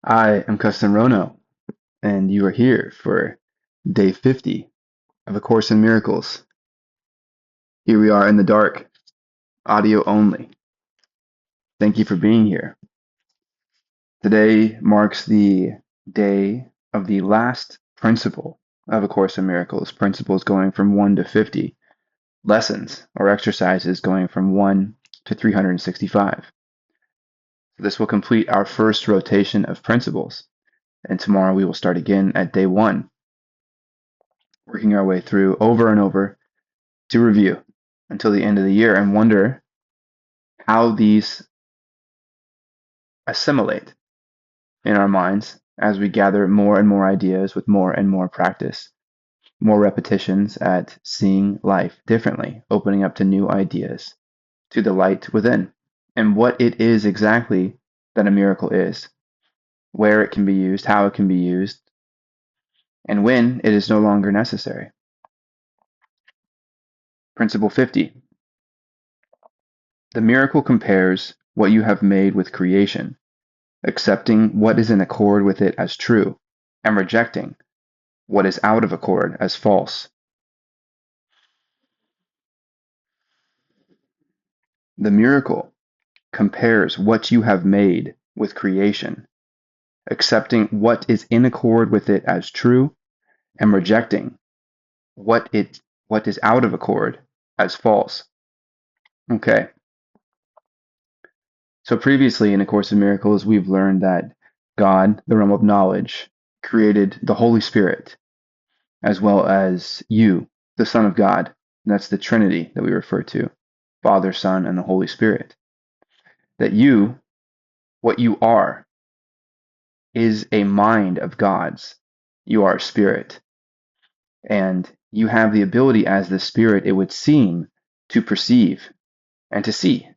I am Kesten Rono, and you are here for day 50 of A Course in Miracles. Here we are in the dark, audio only. Thank you for being here. Today marks the day of the last principle of A Course in Miracles. Principles going from 1 to 50. Lessons or exercises going from 1 to 365. This will complete our first rotation of principles, and tomorrow we will start again at day 1, working our way through over and over to review until the end of the year and wonder how these assimilate in our minds as we gather more and more ideas with more and more practice, more repetitions at seeing life differently, opening up to new ideas, to the light within, and what it is exactly that a miracle is, where it can be used, how it can be used, and when it is no longer necessary. Principle 50. The miracle compares what you have made with creation, accepting what is in accord with it as true, and rejecting what is out of accord as false. The miracle compares what you have made with creation, accepting what is in accord with it as true, and rejecting what is out of accord as false. Okay. So previously in A Course in Miracles, we've learned that God, the realm of knowledge, created the Holy Spirit, as well as you, the Son of God. And that's the Trinity that we refer to, Father, Son, and the Holy Spirit. That you, what you are, is a mind of God's. You are a spirit. And you have the ability as the spirit, it would seem, to perceive and to see.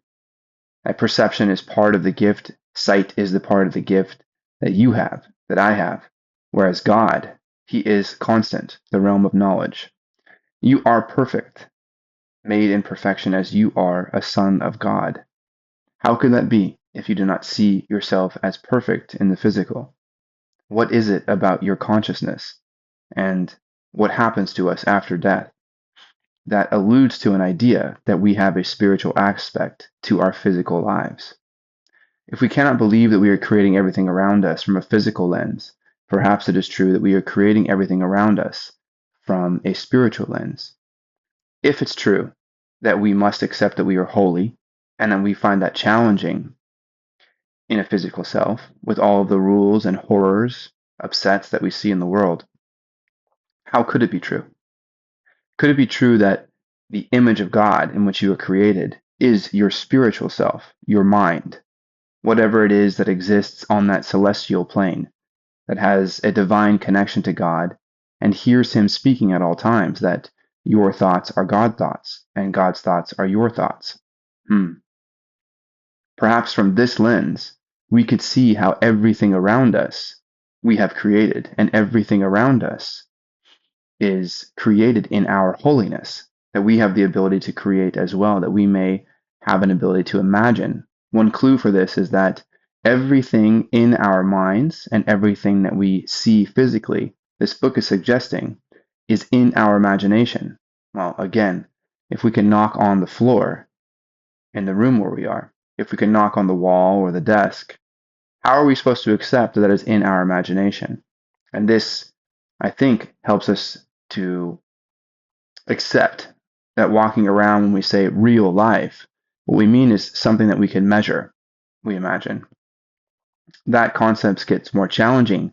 That perception is part of the gift. Sight is the part of the gift that you have, that I have. Whereas God, He is constant, the realm of knowledge. You are perfect, made in perfection as you are a son of God. How could that be if you do not see yourself as perfect in the physical? What is it about your consciousness and what happens to us after death that alludes to an idea that we have a spiritual aspect to our physical lives? If we cannot believe that we are creating everything around us from a physical lens, perhaps it is true that we are creating everything around us from a spiritual lens. If it's true that we must accept that we are holy, and that we find that challenging in a physical self, with all of the rules and horrors, upsets that we see in the world, how could it be true? Could it be true that the image of God in which you are created is your spiritual self, your mind, whatever it is that exists on that celestial plane, that has a divine connection to God and hears Him speaking at all times, that your thoughts are God's thoughts and God's thoughts are your thoughts? Perhaps from this lens, we could see how everything around us we have created, and everything around us is created in our holiness, that we have the ability to create as well, that we may have an ability to imagine. One clue for this is that everything in our minds and everything that we see physically, this book is suggesting, is in our imagination. Well, again, if we can knock on the floor in the room where we are, if we can knock on the wall or the desk, how are we supposed to accept that is in our imagination? And this, I think, helps us to accept that walking around when we say real life, what we mean is something that we can measure, we imagine. That concept gets more challenging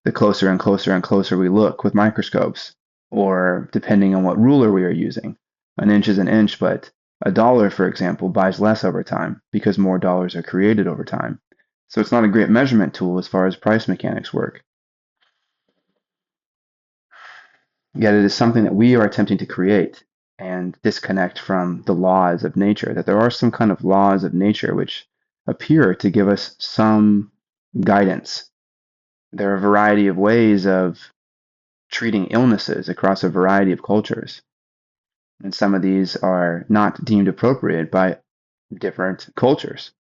the closer and closer and closer we look with microscopes, or depending on what ruler we are using. An inch is an inch, but a dollar, for example, buys less over time because more dollars are created over time. So it's not a great measurement tool as far as price mechanics work. Yet it is something that we are attempting to create and disconnect from the laws of nature, that there are some kind of laws of nature which appear to give us some guidance. There are a variety of ways of treating illnesses across a variety of cultures. And some of these are not deemed appropriate by different cultures.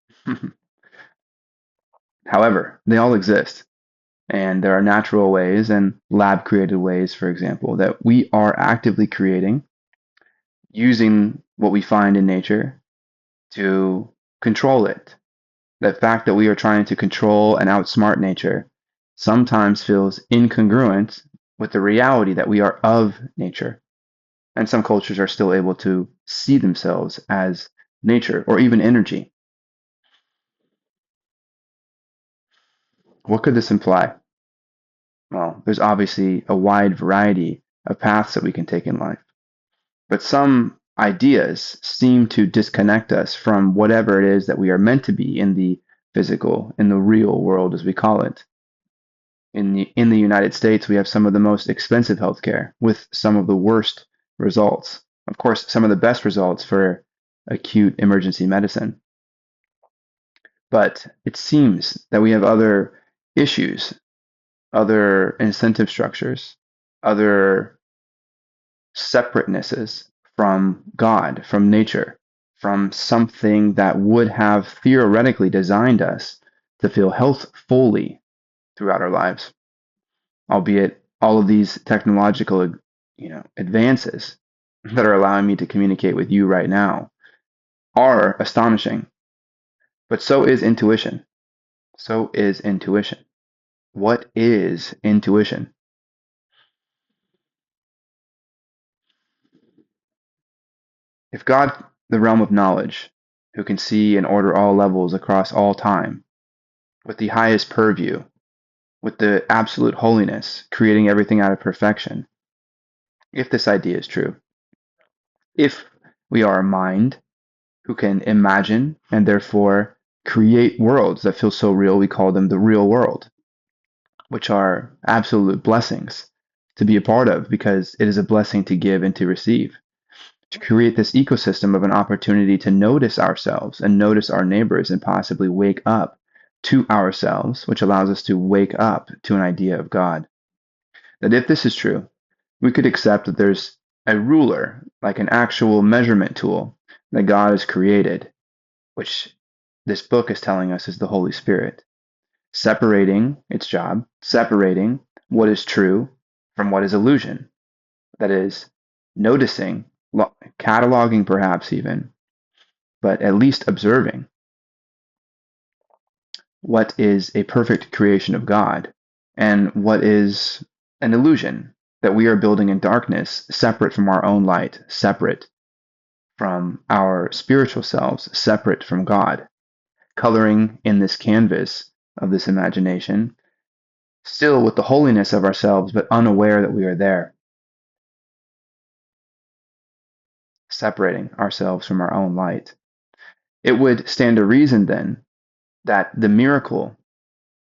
However, they all exist. And there are natural ways and lab created ways, for example, that we are actively creating using what we find in nature to control it. The fact that we are trying to control and outsmart nature sometimes feels incongruent with the reality that we are of nature. And some cultures are still able to see themselves as nature or even energy. What could this imply? Well, there's obviously a wide variety of paths that we can take in life, but some ideas seem to disconnect us from whatever it is that we are meant to be in the physical, in the real world, as we call it. In the United States, we have some of the most expensive healthcare with some of the worst results. Of course, some of the best results for acute emergency medicine. But it seems that we have other issues, other incentive structures, other separatenesses from God, from nature, from something that would have theoretically designed us to feel healthfully throughout our lives. Albeit all of these technological, advances that are allowing me to communicate with you right now are astonishing. But so is intuition. So is intuition. What is intuition? If God, the realm of knowledge, who can see and order all levels across all time, with the highest purview, with the absolute holiness, creating everything out of perfection, if this idea is true, if we are a mind who can imagine and therefore create worlds that feel so real, we call them the real world, which are absolute blessings to be a part of because it is a blessing to give and to receive. To create this ecosystem of an opportunity to notice ourselves and notice our neighbors and possibly wake up to ourselves, which allows us to wake up to an idea of God. That if this is true, we could accept that there's a ruler, like an actual measurement tool that God has created, which this book is telling us is the Holy Spirit, separating its job, separating what is true from what is illusion. That is, noticing, cataloging perhaps even, but at least observing what is a perfect creation of God and what is an illusion that we are building in darkness, separate from our own light, separate from our spiritual selves, separate from God, coloring in this canvas of this imagination, still with the holiness of ourselves, but unaware that we are there, separating ourselves from our own light. It would stand to reason then that the miracle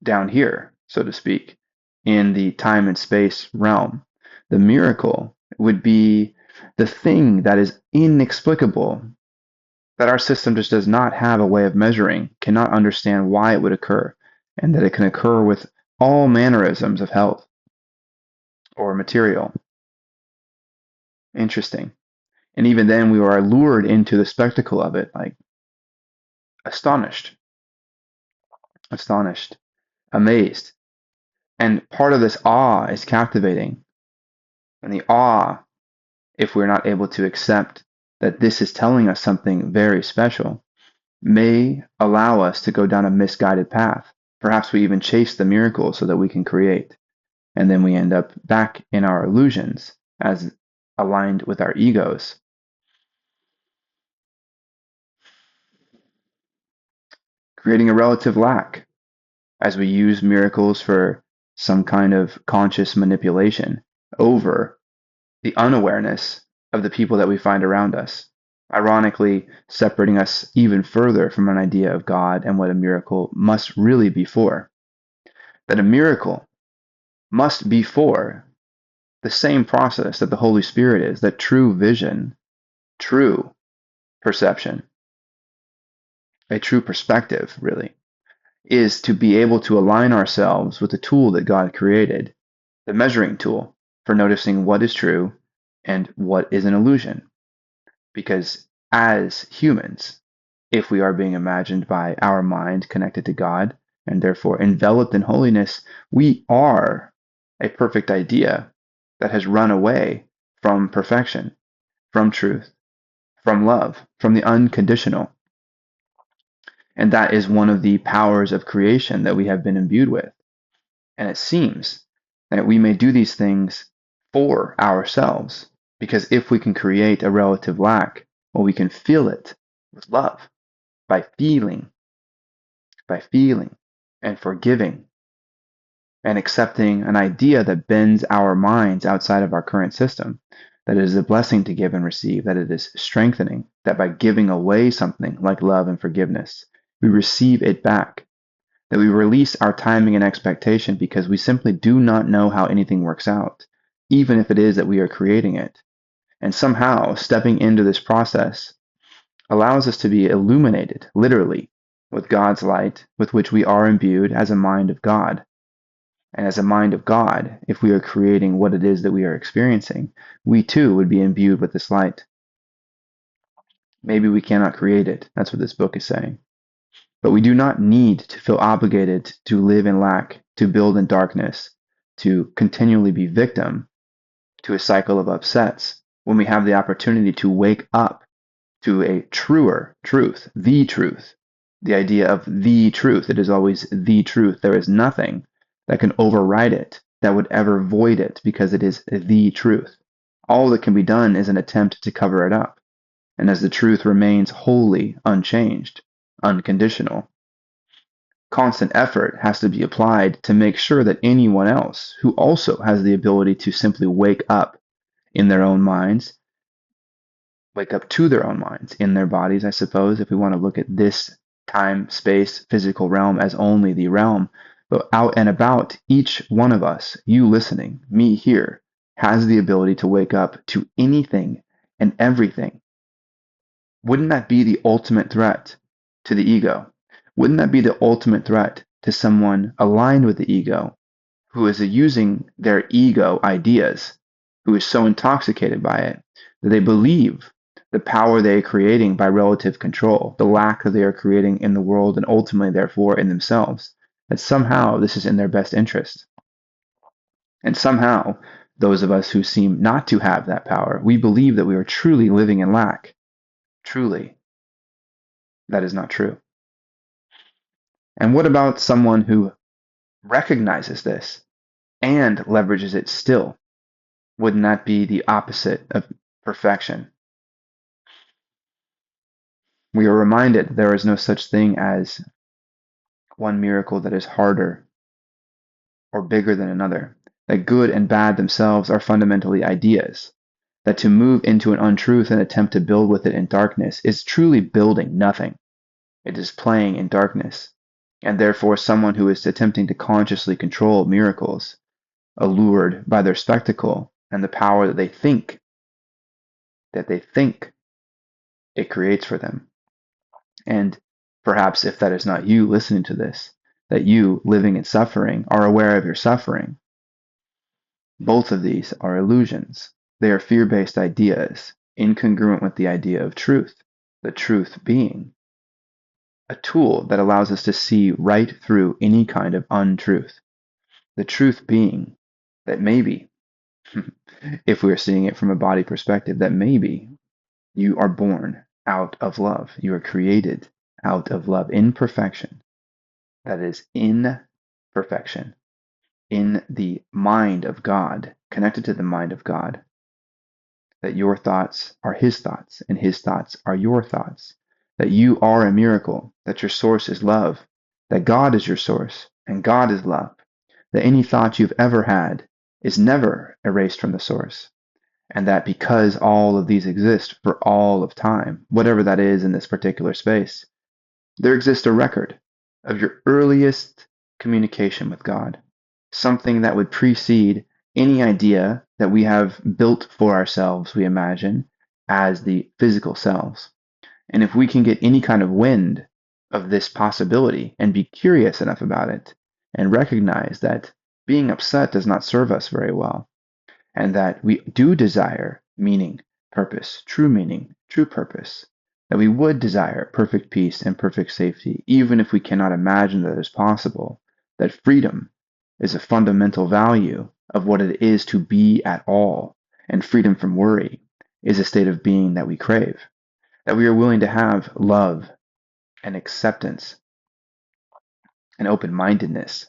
down here, so to speak, in the time and space realm, the miracle would be the thing that is inexplicable, that our system just does not have a way of measuring, cannot understand why it would occur, and that it can occur with all mannerisms of health or material. Interesting. And even then, we are lured into the spectacle of it, like astonished, astonished, amazed. And part of this awe is captivating. And the awe, if we're not able to accept that this is telling us something very special, may allow us to go down a misguided path. Perhaps we even chase the miracle so that we can create. And then we end up back in our illusions as aligned with our egos. Creating a relative lack as we use miracles for some kind of conscious manipulation over the unawareness of the people that we find around us, ironically separating us even further from an idea of God and what a miracle must really be for. That a miracle must be for the same process that the Holy Spirit is, that true vision, true perception, a true perspective, really, is to be able to align ourselves with the tool that God created, the measuring tool for noticing what is true and what is an illusion. Because as humans, if we are being imagined by our mind connected to God, and therefore enveloped in holiness, we are a perfect idea that has run away from perfection, from truth, from love, from the unconditional. And that is one of the powers of creation that we have been imbued with. And it seems that we may do these things for ourselves, because if we can create a relative lack, well, we can fill it with love by feeling and forgiving and accepting an idea that bends our minds outside of our current system, that it is a blessing to give and receive, that it is strengthening, that by giving away something like love and forgiveness, we receive it back, that we release our timing and expectation because we simply do not know how anything works out, even if it is that we are creating it. And somehow, stepping into this process allows us to be illuminated, literally, with God's light, with which we are imbued as a mind of God. And as a mind of God, if we are creating what it is that we are experiencing, we too would be imbued with this light. Maybe we cannot create it. That's what this book is saying. But we do not need to feel obligated to live in lack, to build in darkness, to continually be victim to a cycle of upsets when we have the opportunity to wake up to a truer truth, the idea of the truth. It is always the truth. There is nothing that can override it, that would ever void it, because it is the truth. All that can be done is an attempt to cover it up. And as the truth remains wholly unchanged, unconditional, constant effort has to be applied to make sure that anyone else who also has the ability to simply wake up in their own minds, wake up to their own minds, in their bodies, I suppose, if we want to look at this time, space, physical realm as only the realm. But out and about, each one of us, you listening, me here, has the ability to wake up to anything and everything. Wouldn't that be the ultimate threat to the ego? Wouldn't that be the ultimate threat to someone aligned with the ego, who is using their ego ideas, who is so intoxicated by it that they believe the power they are creating by relative control, the lack that they are creating in the world and ultimately, therefore, in themselves, that somehow this is in their best interest. And somehow, those of us who seem not to have that power, we believe that we are truly living in lack. Truly, that is not true. And what about someone who recognizes this and leverages it still? Wouldn't that be the opposite of perfection? We are reminded there is no such thing as one miracle that is harder or bigger than another, that good and bad themselves are fundamentally ideas, that to move into an untruth and attempt to build with it in darkness is truly building nothing. It is playing in darkness. And therefore, someone who is attempting to consciously control miracles, allured by their spectacle and the power that they think it creates for them. And perhaps if that is not you listening to this, that you living in suffering are aware of your suffering. Both of these are illusions. They are fear-based ideas, incongruent with the idea of truth, the truth being a tool that allows us to see right through any kind of untruth. The truth being that maybe, if we're seeing it from a body perspective, that maybe you are born out of love. You are created out of love in perfection. That is in perfection, in the mind of God, connected to the mind of God. That your thoughts are His thoughts, and His thoughts are your thoughts. That you are a miracle, that your source is love, that God is your source, and God is love. That any thought you've ever had is never erased from the source. And that because all of these exist for all of time, whatever that is in this particular space, there exists a record of your earliest communication with God, something that would precede any idea that we have built for ourselves, we imagine, as the physical selves. And if we can get any kind of wind of this possibility and be curious enough about it and recognize that being upset does not serve us very well, and that we do desire meaning, purpose, true purpose, that we would desire perfect peace and perfect safety, even if we cannot imagine that it is possible, that freedom is a fundamental value of what it is to be at all, and freedom from worry is a state of being that we crave, that we are willing to have love and acceptance and open-mindedness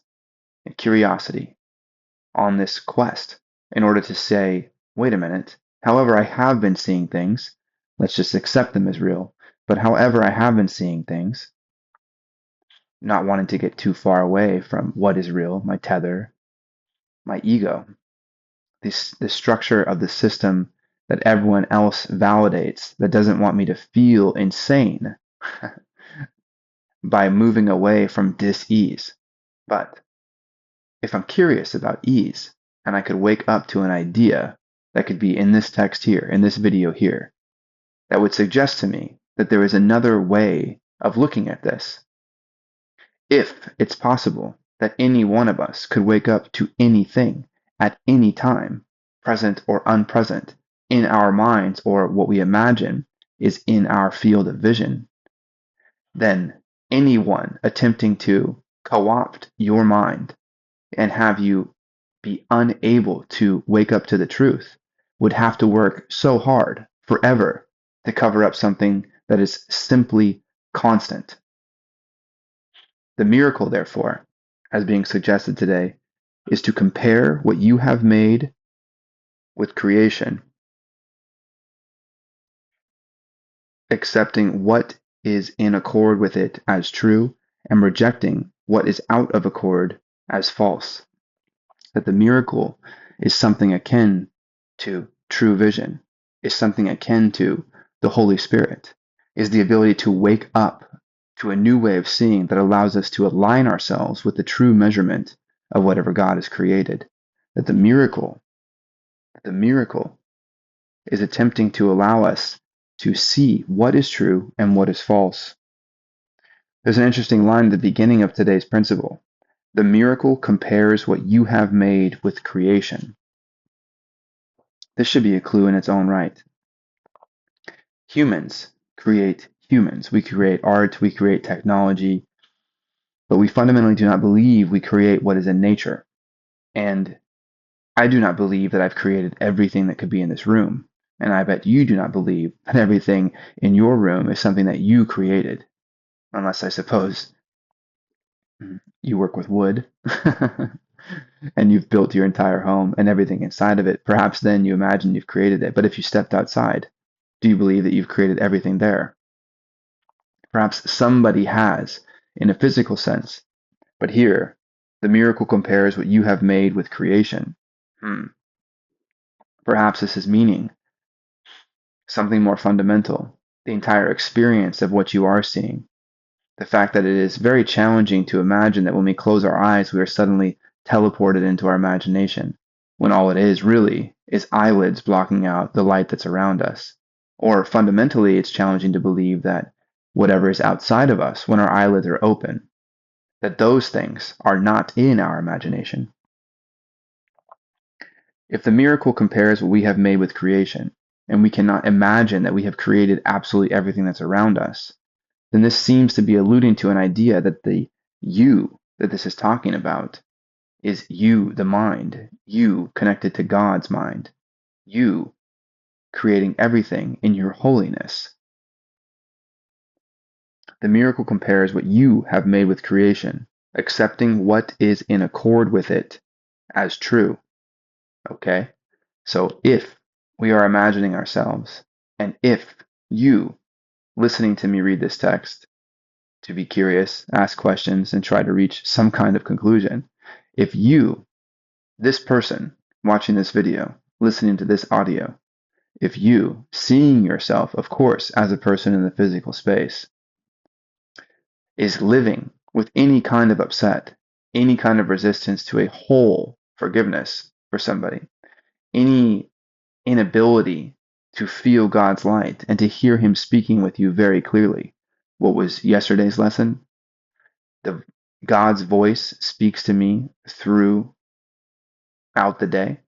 and curiosity on this quest in order to say, wait a minute, however I have been seeing things, let's just accept them as real, but however I have been seeing things, not wanting to get too far away from what is real, my tether, my ego, the structure of the system that everyone else validates that doesn't want me to feel insane by moving away from dis-ease. But if I'm curious about ease, and I could wake up to an idea that could be in this text here, in this video here, that would suggest to me that there is another way of looking at this. If it's possible that any one of us could wake up to anything at any time, present or unpresent, in our minds or what we imagine is in our field of vision, then anyone attempting to co-opt your mind and have you be unable to wake up to the truth would have to work so hard forever to cover up something that is simply constant. The miracle, therefore, as being suggested today, is to compare what you have made with creation, accepting what is in accord with it as true and rejecting what is out of accord as false. That the miracle is something akin to true vision, is something akin to the Holy Spirit, is the ability to wake up to a new way of seeing that allows us to align ourselves with the true measurement of whatever God has created. That the miracle is attempting to allow us to see what is true and what is false. There's an interesting line at the beginning of today's principle. The miracle compares what you have made with creation. This should be a clue in its own right. Humans create humans. We create art, we create technology, but we fundamentally do not believe we create what is in nature. And I do not believe that I've created everything that could be in this room. And I bet you do not believe that everything in your room is something that you created. Unless I suppose you work with wood and you've built your entire home and everything inside of it. Perhaps then you imagine you've created it. But if you stepped outside, do you believe that you've created everything there? Perhaps somebody has in a physical sense. But here, the miracle compares what you have made with creation. Perhaps this is meaning something more fundamental, the entire experience of what you are seeing. The fact that it is very challenging to imagine that when we close our eyes, we are suddenly teleported into our imagination, when all it is really is eyelids blocking out the light that's around us. Or fundamentally, it's challenging to believe that whatever is outside of us when our eyelids are open, that those things are not in our imagination. If the miracle compares what we have made with creation, and we cannot imagine that we have created absolutely everything that's around us, then this seems to be alluding to an idea that the you that this is talking about is you, the mind, you connected to God's mind, you creating everything in your holiness. The miracle compares what you have made with creation, accepting what is in accord with it as true. Okay? So if we are imagining ourselves, and if you, listening to me read this text, to be curious, ask questions, and try to reach some kind of conclusion, if you, this person watching this video, listening to this audio, if you, seeing yourself, of course, as a person in the physical space, is living with any kind of upset, any kind of resistance to a whole forgiveness for somebody, any inability to feel God's light and to hear Him speaking with you very clearly. What was yesterday's lesson? God's voice speaks to me throughout the day,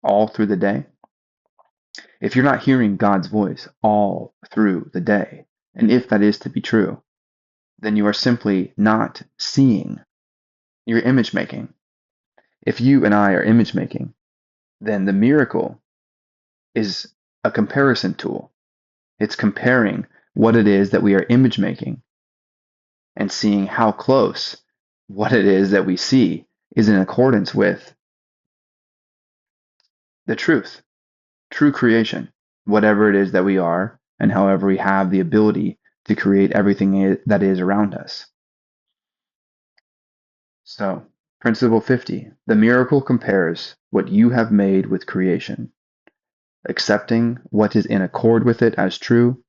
all through the day. If you're not hearing God's voice all through the day, And if that is to be true, then you are simply not seeing. You're image making. If you and I are image making, then the miracle is a comparison tool. It's comparing what it is that we are image making and seeing how close what it is that we see is in accordance with the truth, true creation, whatever it is that we are, and however we have the ability to create everything that is around us. So, Principle 50, the miracle compares what you have made with creation, accepting what is in accord with it as true,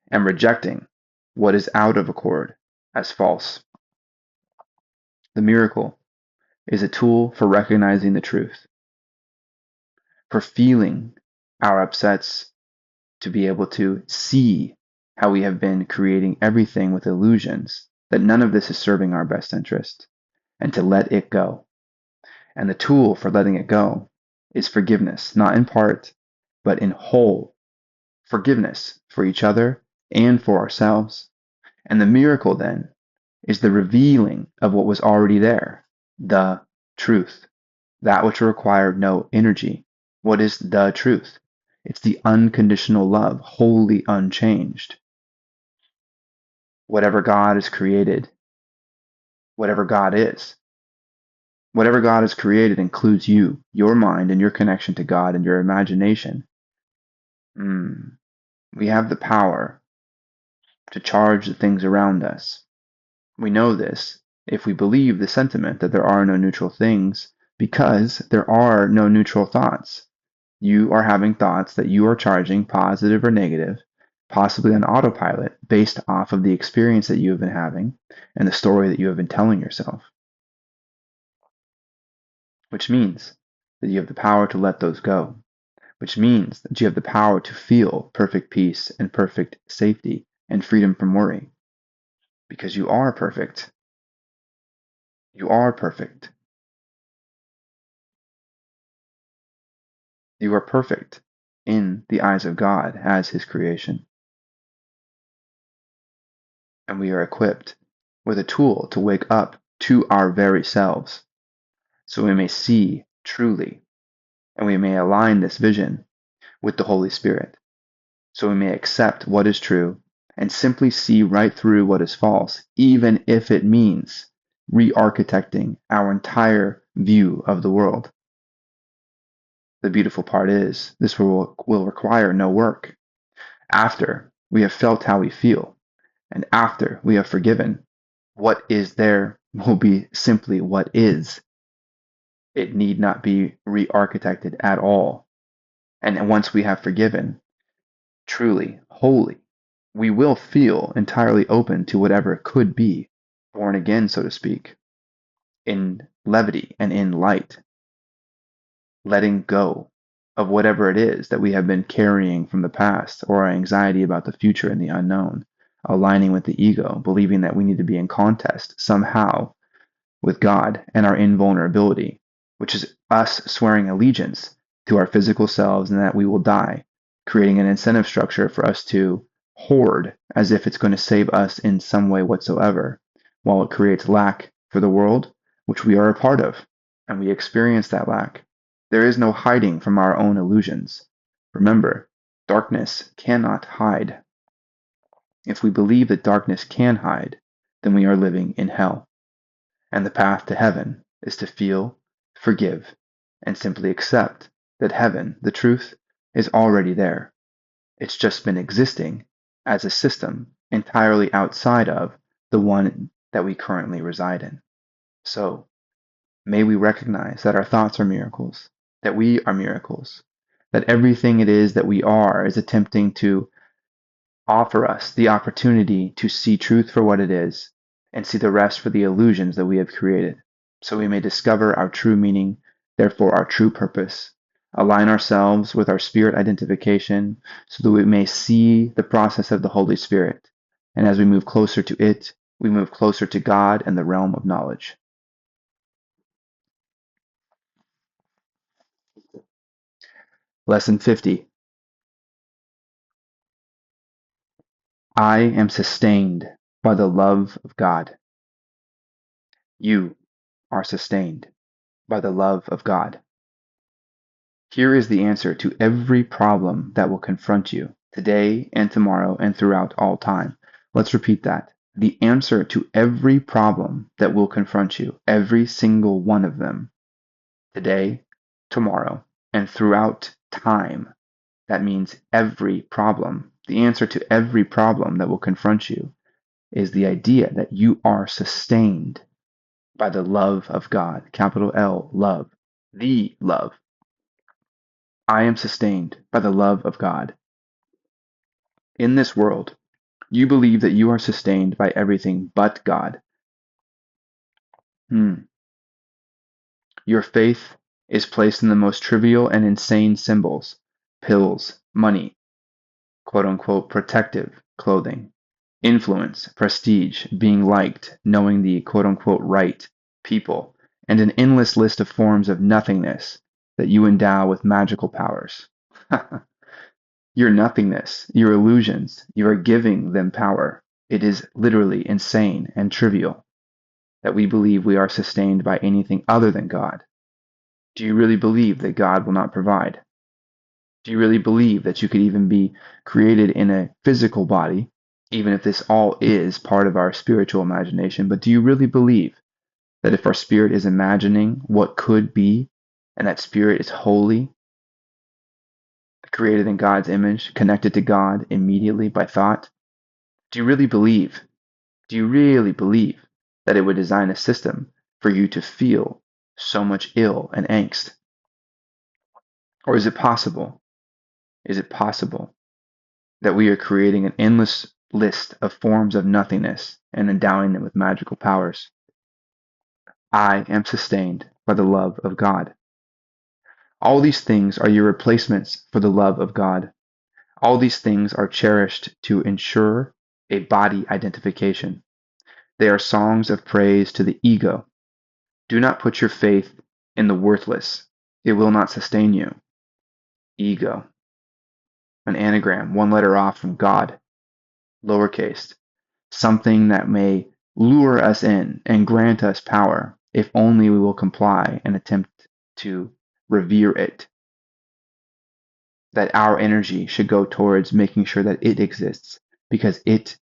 and rejecting what is out of accord as false. The miracle is a tool for recognizing the truth, for feeling our upsets, to be able to see how we have been creating everything with illusions, that none of this is serving our best interest, and to let it go. And the tool for letting it go is forgiveness, not in part, but in whole. Forgiveness for each other and for ourselves. And the miracle then is the revealing of what was already there, the truth, that which required no energy. What is the truth? It's the unconditional love, wholly unchanged. Whatever God has created, whatever God is, whatever God has created includes you, your mind, and your connection to God and your imagination. We have the power to charge the things around us. We know this if we believe the sentiment that there are no neutral things, because there are no neutral thoughts. You are having thoughts that you are charging positive or negative, possibly on autopilot, based off of the experience that you have been having and the story that you have been telling yourself. Which means that you have the power to let those go. Which means that you have the power to feel perfect peace and perfect safety and freedom from worry. Because you are perfect. You are perfect. You are perfect in the eyes of God as His creation. And we are equipped with a tool to wake up to our very selves so we may see truly and we may align this vision with the Holy Spirit so we may accept what is true and simply see right through what is false, even if it means re-architecting our entire view of the world. The beautiful part is this will require no work. After we have felt how we feel, and after we have forgiven, what is there will be simply what is. It need not be re-architected at all. And once we have forgiven, truly, wholly, we will feel entirely open to whatever it could be, born again, so to speak, in levity and in light, letting go of whatever it is that we have been carrying from the past or our anxiety about the future and the unknown, aligning with the ego, believing that we need to be in contest somehow with God and our invulnerability, which is us swearing allegiance to our physical selves and that we will die, creating an incentive structure for us to hoard as if it's going to save us in some way whatsoever, while it creates lack for the world, which we are a part of, and we experience that lack. There is no hiding from our own illusions. Remember, darkness cannot hide. If we believe that darkness can hide, then we are living in hell. And the path to heaven is to feel, forgive, and simply accept that heaven, the truth, is already there. It's just been existing as a system entirely outside of the one that we currently reside in. So, may we recognize that our thoughts are miracles, that we are miracles, that everything it is that we are is attempting to offer us the opportunity to see truth for what it is and see the rest for the illusions that we have created, so we may discover our true meaning, therefore our true purpose, align ourselves with our spirit identification so that we may see the process of the Holy Spirit. And as we move closer to it, we move closer to God and the realm of knowledge. Lesson 50. I am sustained by the love of God. You are sustained by the love of God. Here is the answer to every problem that will confront you today and tomorrow and throughout all time. Let's repeat that. The answer to every problem that will confront you, every single one of them, today, tomorrow, and throughout time. That means every problem. The answer to every problem that will confront you is the idea that you are sustained by the love of God. Capital L, love. The love. I am sustained by the love of God. In this world, you believe that you are sustained by everything but God. Your faith is placed in the most trivial and insane symbols: pills, money, quote unquote protective clothing, influence, prestige, being liked, knowing the quote unquote right people, and an endless list of forms of nothingness that you endow with magical powers. Your nothingness, your illusions, you are giving them power. It is literally insane and trivial that we believe we are sustained by anything other than God. Do you really believe that God will not provide? Do you really believe that you could even be created in a physical body, even if this all is part of our spiritual imagination? But do you really believe that if our spirit is imagining what could be, and that spirit is holy, created in God's image, connected to God immediately by thought? Do you really believe? Do you really believe that it would design a system for you to feel so much ill and angst? Or is it possible? Is it possible that we are creating an endless list of forms of nothingness and endowing them with magical powers? I am sustained by the love of God. All these things are your replacements for the love of God. All these things are cherished to ensure a body identification. They are songs of praise to the ego. Do not put your faith in the worthless. It will not sustain you. Ego. An anagram, one letter off from God, lowercase. Something that may lure us in and grant us power if only we will comply and attempt to revere it. That our energy should go towards making sure that it exists because it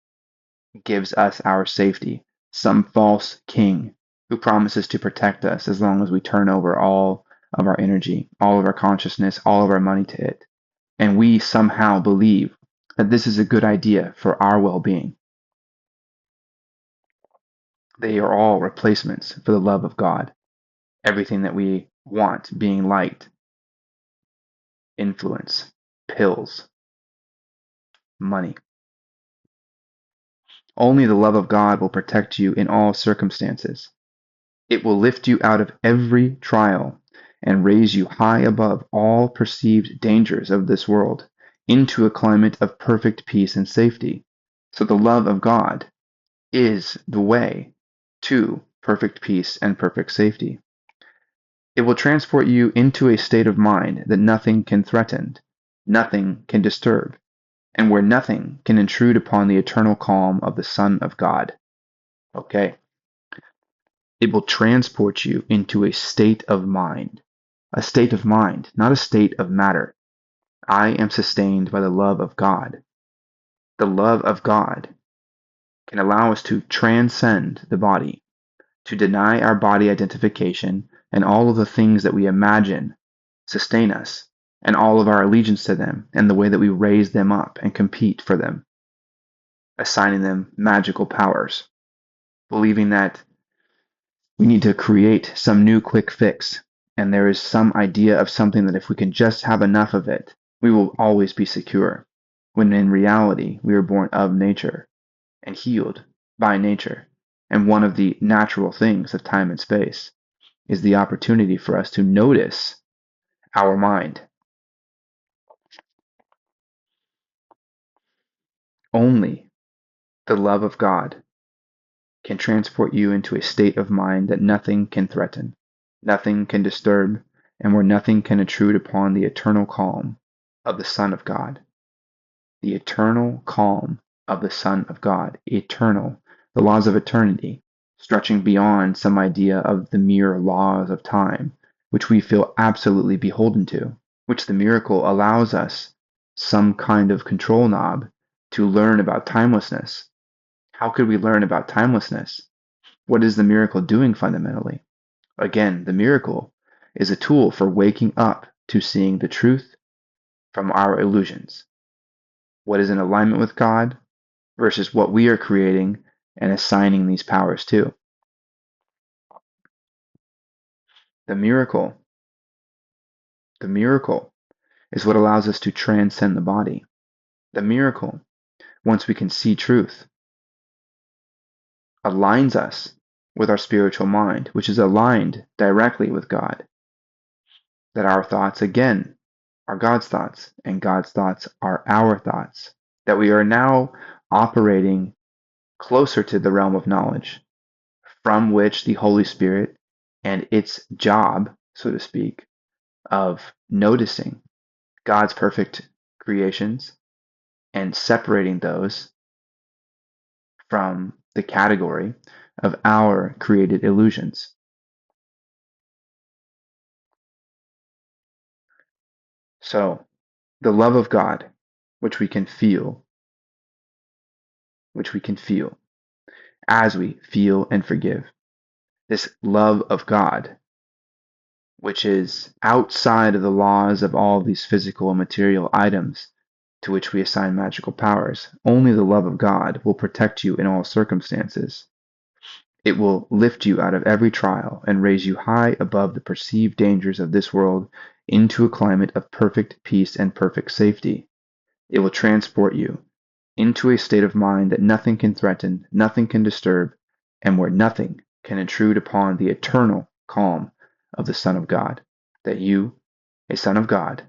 gives us our safety. Some false king who promises to protect us as long as we turn over all of our energy, all of our consciousness, all of our money to it. And we somehow believe that this is a good idea for our well being. They are all replacements for the love of God. Everything that we want, being liked, influence, pills, money. Only the love of God will protect you in all circumstances. It will lift you out of every trial and raise you high above all perceived dangers of this world into a climate of perfect peace and safety. So the love of God is the way to perfect peace and perfect safety. It will transport you into a state of mind that nothing can threaten, nothing can disturb, and where nothing can intrude upon the eternal calm of the Son of God. Okay? It will transport you into a state of mind, not a state of matter. I am sustained by the love of God. The love of God can allow us to transcend the body, to deny our body identification and all of the things that we imagine sustain us, and all of our allegiance to them, and the way that we raise them up and compete for them, assigning them magical powers, believing that we need to create some new quick fix, and there is some idea of something that if we can just have enough of it, we will always be secure, when in reality we are born of nature and healed by nature, and one of the natural things of time and space is the opportunity for us to notice our mind. Only the love of God can transport you into a state of mind that nothing can threaten, nothing can disturb, and where nothing can intrude upon the eternal calm of the Son of God. The eternal calm of the Son of God, eternal, the laws of eternity, stretching beyond some idea of the mere laws of time, which we feel absolutely beholden to, which the miracle allows us some kind of control knob to learn about timelessness. How could we learn about timelessness? What is the miracle doing fundamentally? Again, the miracle is a tool for waking up to seeing the truth from our illusions. What is in alignment with God versus what we are creating and assigning these powers to. The miracle, the miracle is what allows us to transcend the body. The miracle, once we can see truth, aligns us with our spiritual mind, which is aligned directly with God. That our thoughts, again, are God's thoughts, and God's thoughts are our thoughts. That we are now operating closer to the realm of knowledge, from which the Holy Spirit and its job, so to speak, of noticing God's perfect creations and separating those from the category of our created illusions. So, the love of God, which we can feel, as we feel and forgive. This love of God, which is outside of the laws of all these physical and material items to which we assign magical powers. Only the love of God will protect you in all circumstances. It will lift you out of every trial and raise you high above the perceived dangers of this world into a climate of perfect peace and perfect safety. It will transport you into a state of mind that nothing can threaten, nothing can disturb, and where nothing can intrude upon the eternal calm of the Son of God. That you, a Son of God,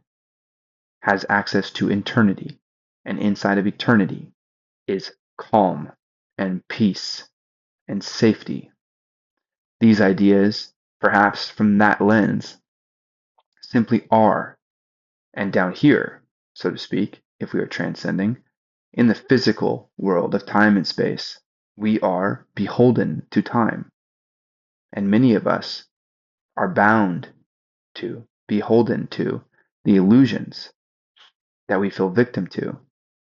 has access to eternity, and inside of eternity is calm and peace and safety. These ideas, perhaps from that lens, simply are, and down here, so to speak, if we are transcending, in the physical world of time and space, we are beholden to time. And many of us are bound to, beholden to, the illusions that we feel victim to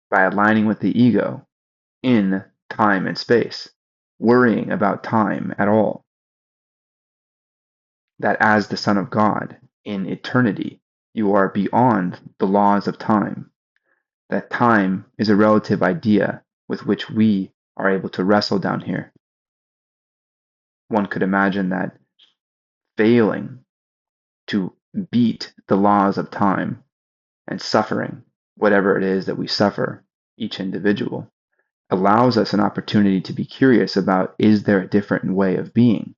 by aligning with the ego in time and space, worrying about time at all. That as the Son of God in eternity, you are beyond the laws of time. That time is a relative idea with which we are able to wrestle down here. One could imagine that failing to beat the laws of time and suffering, whatever it is that we suffer, each individual, allows us an opportunity to be curious about, is there a different way of being?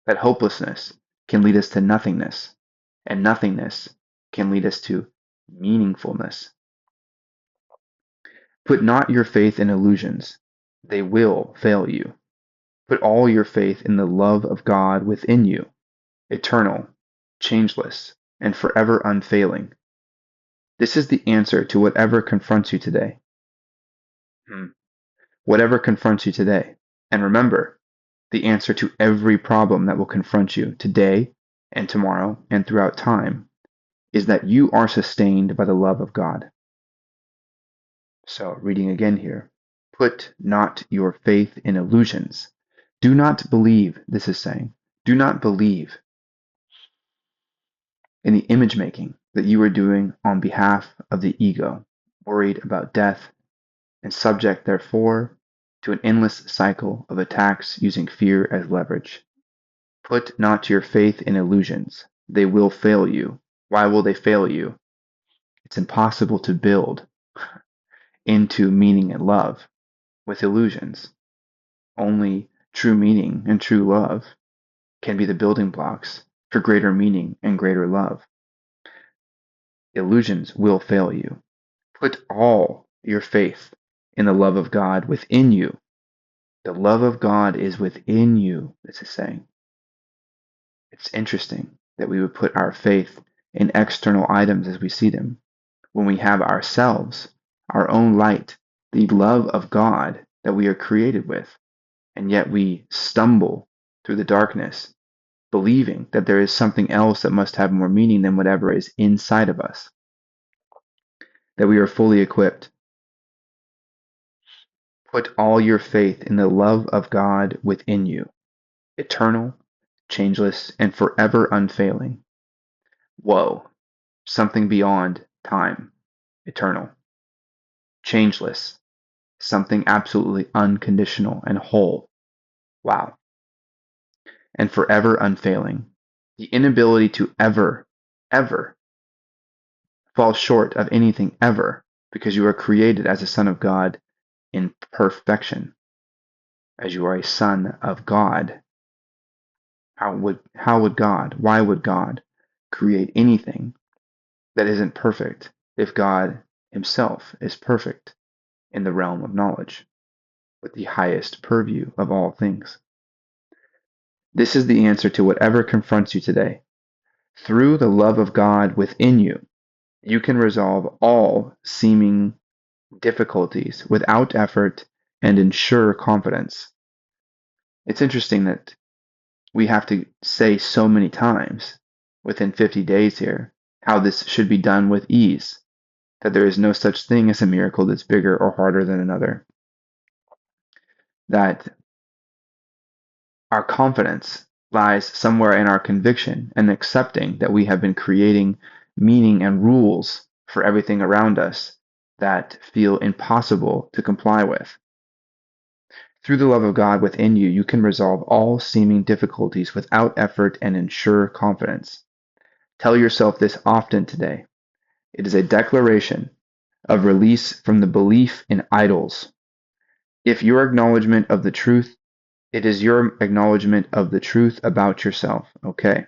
That hopelessness can lead us to nothingness, and nothingness can lead us to meaningfulness. Put not your faith in illusions, they will fail you. Put all your faith in the love of God within you, eternal, changeless, and forever unfailing. This is the answer to whatever confronts you today. Whatever confronts you today. And remember, the answer to every problem that will confront you today and tomorrow and throughout time is that you are sustained by the love of God. So, reading again here, put not your faith in illusions. Do not believe, this is saying, do not believe in the image making that you are doing on behalf of the ego, worried about death, and subject, therefore, to an endless cycle of attacks using fear as leverage. Put not your faith in illusions. They will fail you. Why will they fail you? It's impossible to build into meaning and love with illusions. Only true meaning and true love can be the building blocks for greater meaning and greater love. Illusions will fail you. Put all your faith in the love of God within you. The love of God is within you, this is saying. It's interesting that we would put our faith in external items as we see them, when we have ourselves, our own light the love of God that we are created with, and yet we stumble through the darkness, believing that there is something else that must have more meaning than whatever is inside of us, that we are fully equipped. Put all your faith in the love of God within you, eternal, changeless, and forever unfailing. Whoa, something beyond time, eternal, changeless, something absolutely unconditional and whole. Wow. And forever unfailing. The inability to ever fall short of anything ever, because you are created as a son of God in perfection, as you are a son of God. Why would God create anything that isn't perfect if God himself is perfect in the realm of knowledge, with the highest purview of all things? This is the answer to whatever confronts you today. Through the love of God within you, you can resolve all seeming difficulties without effort and ensure confidence. It's interesting that we have to say so many times within 50 days here how this should be done with ease, that there is no such thing as a miracle that's bigger or harder than another, that our confidence lies somewhere in our conviction and accepting that we have been creating meaning and rules for everything around us that feel impossible to comply with. Through the love of God within you, you can resolve all seeming difficulties without effort and ensure confidence. Tell yourself this often today. It is a declaration of release from the belief in idols. If your acknowledgement of the truth, it is your acknowledgement of the truth about yourself. Okay.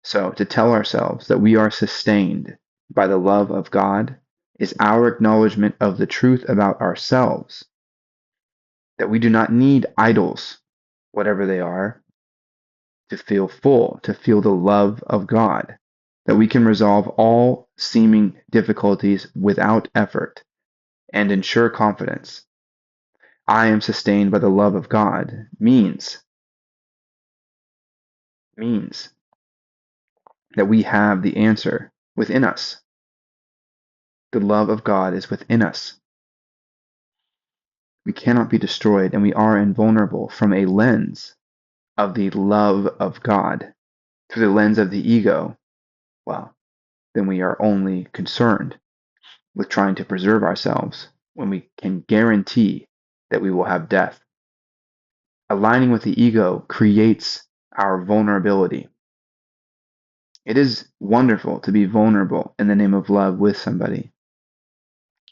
So to tell ourselves that we are sustained by the love of God is our acknowledgement of the truth about ourselves, that we do not need idols, whatever they are, to feel full, to feel the love of God, that we can resolve all seeming difficulties without effort and ensure confidence. I am sustained by the love of God means that we have the answer within us. The love of God is within us. We cannot be destroyed, and we are invulnerable from a lens of the love of God. Through the lens of the ego, well, then we are only concerned with trying to preserve ourselves when we can guarantee that we will have death. Aligning with the ego creates our vulnerability. It is wonderful to be vulnerable in the name of love with somebody,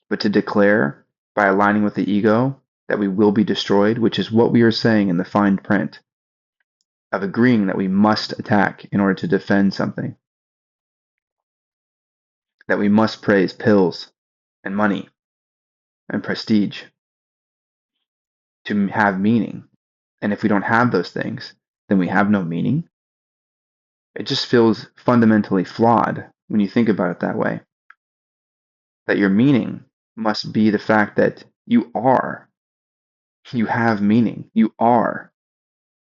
but to declare by aligning with the ego that we will be destroyed, which is what we are saying in the fine print of agreeing that we must attack in order to defend something, that we must praise pills and money and prestige to have meaning. And if we don't have those things, then we have no meaning. It just feels fundamentally flawed when you think about it that way. That your meaning must be the fact that you are. You have meaning. You are.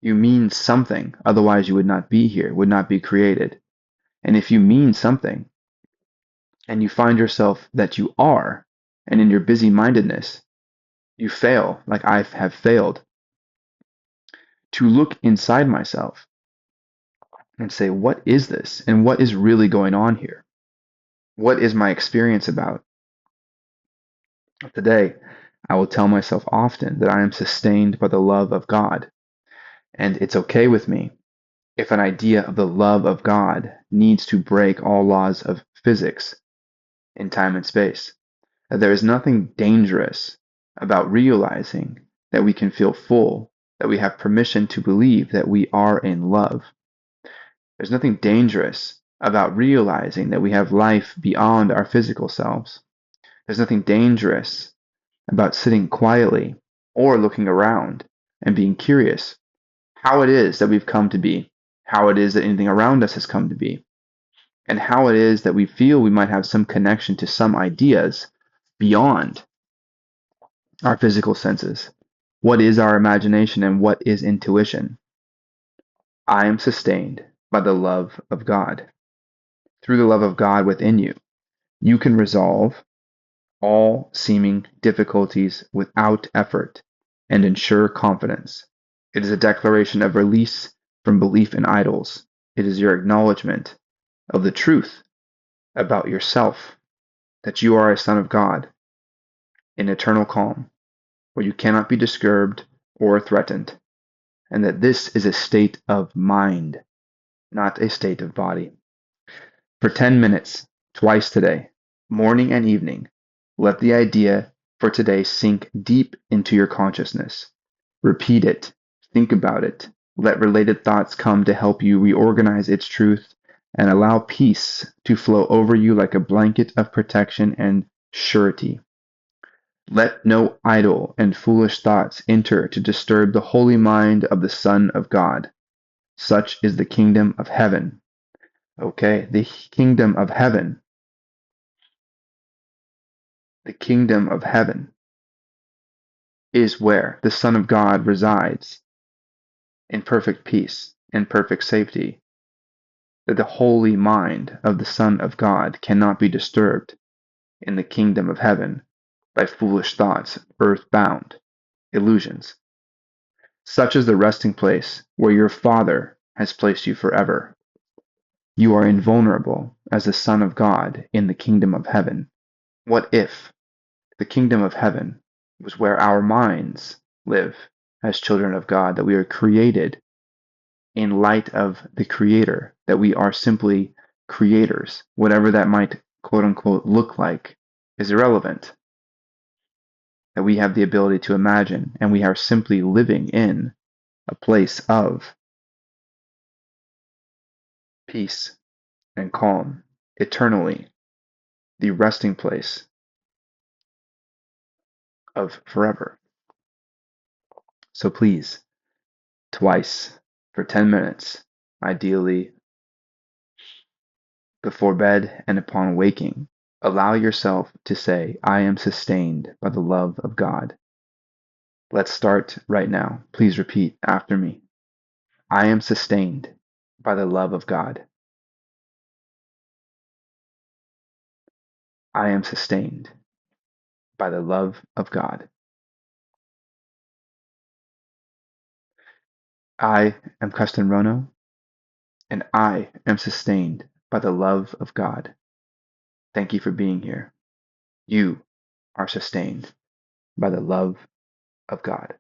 You mean something. Otherwise, you would not be here, would not be created. And if you mean something, and you find yourself that you are, and in your busy mindedness, you fail, like I have failed, to look inside myself and say, what is this? And what is really going on here? What is my experience about? Today, I will tell myself often that I am sustained by the love of God, and it's okay with me if an idea of the love of God needs to break all laws of physics in time and space. That there is nothing dangerous about realizing that we can feel full, that we have permission to believe that we are in love. There's nothing dangerous about realizing that we have life beyond our physical selves. There's nothing dangerous about sitting quietly or looking around and being curious how it is that we've come to be, how it is that anything around us has come to be, and how it is that we feel we might have some connection to some ideas beyond our physical senses. What is our imagination and what is intuition? I am sustained by the love of God. Through the love of God within you, you can resolve all seeming difficulties without effort and ensure confidence. It is a declaration of release from belief in idols. It is your acknowledgement of the truth about yourself, that you are a son of God in eternal calm, where you cannot be disturbed or threatened, and that this is a state of mind, not a state of body. For 10 minutes, twice today, morning and evening, let the idea for today sink deep into your consciousness. Repeat it, think about it, let related thoughts come to help you reorganize its truth, and allow peace to flow over you like a blanket of protection and surety. Let no idle and foolish thoughts enter to disturb the holy mind of the Son of God. Such is the kingdom of heaven. Okay, the kingdom of heaven is where the Son of God resides in perfect peace and perfect safety, that the holy mind of the Son of God cannot be disturbed in the kingdom of heaven by foolish thoughts, earth-bound illusions. Such is the resting place where your Father has placed you forever. You are invulnerable as a son of God in the kingdom of heaven. What if the kingdom of heaven was where our minds live as children of God, that we are created in light of the Creator, that we are simply creators? Whatever that might quote unquote look like is irrelevant. That we have the ability to imagine, and we are simply living in a place of peace and calm, eternally, the resting place of forever. So please, twice for 10 minutes, ideally before bed and upon waking, allow yourself to say, I am sustained by the love of God. Let's start right now. Please repeat after me. I am sustained by the love of God. I am sustained by the love of God. I am Kesten Rono, and I am sustained by the love of God. Thank you for being here. You are sustained by the love of God.